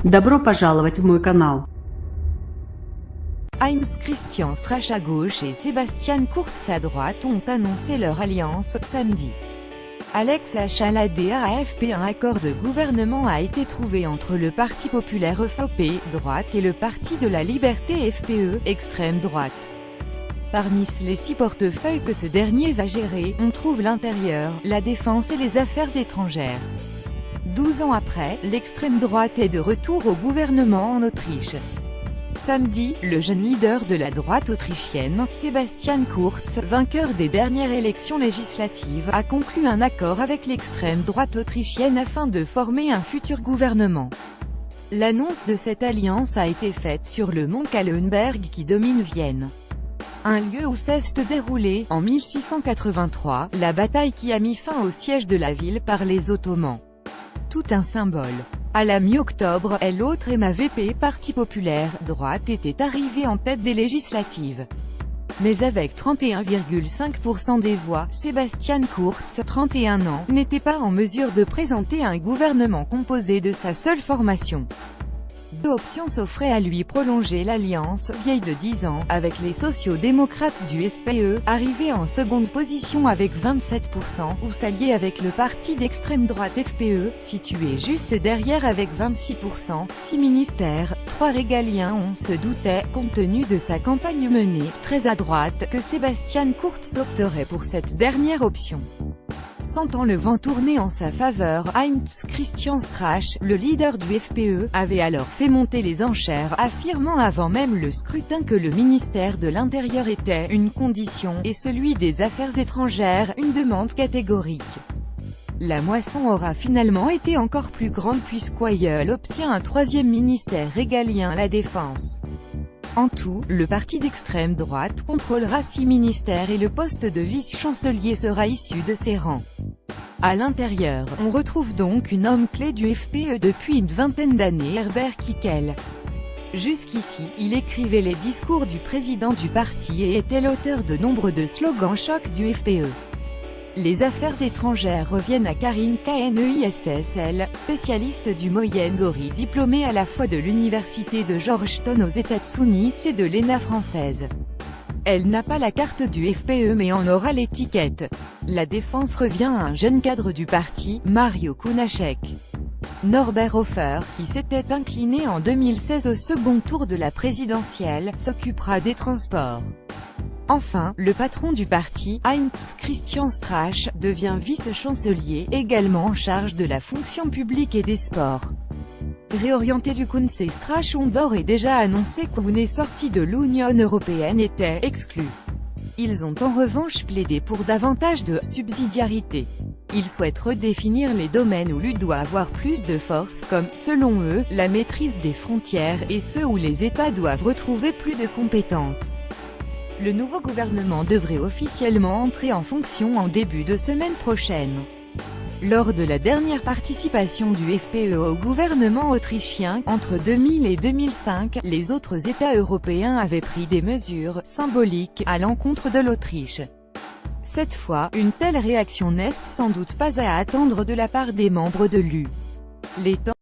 Добро пожаловать в мой канал. Heinz Christian Strache à gauche et Sebastian Kurz à droite ont annoncé leur alliance, samedi. Alex Achaladé AFP. Un accord de gouvernement a été trouvé entre le Parti populaire FOP, droite et le Parti de la liberté FPE, extrême droite. Parmi les 6 portefeuilles que ce dernier va gérer, on trouve l'intérieur, la défense et les affaires étrangères. 12 ans après, l'extrême droite est de retour au gouvernement en Autriche. Samedi, le jeune leader de la droite autrichienne, Sebastian Kurz, vainqueur des dernières élections législatives, a conclu un accord avec l'extrême droite autrichienne afin de former un futur gouvernement. L'annonce de cette alliance a été faite sur le mont Kahlenberg qui domine Vienne. Un lieu où cesse de dérouler, en 1683, la bataille qui a mis fin au siège de la ville par les Ottomans. Tout un symbole. À la mi-octobre, l'autre MAVP, Parti populaire, droite, était arrivé en tête des législatives. Mais avec 31,5% des voix, Sebastian Kurz, 31 ans, n'était pas en mesure de présenter un gouvernement composé de sa seule formation. 2 options s'offraient à lui: prolonger l'alliance, vieille de 10 ans, avec les sociaux-démocrates du SPE, arrivés en seconde position avec 27%, ou s'allier avec le parti d'extrême droite FPE, situé juste derrière avec 26%, 6 ministères, 3 régaliens. On se doutait, compte tenu de sa campagne menée, très à droite, que Sebastian Kurz opterait pour cette dernière option. Sentant le vent tourner en sa faveur, Heinz Christian Strache, le leader du FPE, avait alors fait monter les enchères, affirmant avant même le scrutin que le ministère de l'Intérieur était une condition, et celui des Affaires étrangères une demande catégorique. La moisson aura finalement été encore plus grande puisqu'Oyel obtient un 3e ministère régalien, la Défense. En tout, le parti d'extrême droite contrôlera 6 ministères et le poste de vice-chancelier sera issu de ses rangs. À l'intérieur, on retrouve donc un homme clé du FPE depuis une vingtaine d'années, Herbert Kickl. Jusqu'ici, il écrivait les discours du président du parti et était l'auteur de nombre de slogans chocs du FPE. Les affaires étrangères reviennent à Karine Kneissl, spécialiste du Moyen-Orient, diplômée à la fois de l'université de Georgetown aux États-Unis et de l'ENA française. Elle n'a pas la carte du FPE mais en aura l'étiquette. La défense revient à un jeune cadre du parti, Mario Kunaszek. Norbert Hofer, qui s'était incliné en 2016 au second tour de la présidentielle, s'occupera des transports. Enfin, le patron du parti, Heinz Christian Strache, devient vice-chancelier, également en charge de la fonction publique et des sports. Réorienté du Conseil, Strache ont d'ores et déjà annoncé qu'une sortie de l'Union européenne était exclue. Ils ont en revanche plaidé pour davantage de subsidiarité. Ils souhaitent redéfinir les domaines où l'Union doit avoir plus de force, comme, selon eux, la maîtrise des frontières, et ceux où les États doivent retrouver plus de compétences. Le nouveau gouvernement devrait officiellement entrer en fonction en début de semaine prochaine. Lors de la dernière participation du FPE au gouvernement autrichien, entre 2000 et 2005, les autres États européens avaient pris des mesures symboliques à l'encontre de l'Autriche. Cette fois, une telle réaction n'est sans doute pas à attendre de la part des membres de l'U. Les temps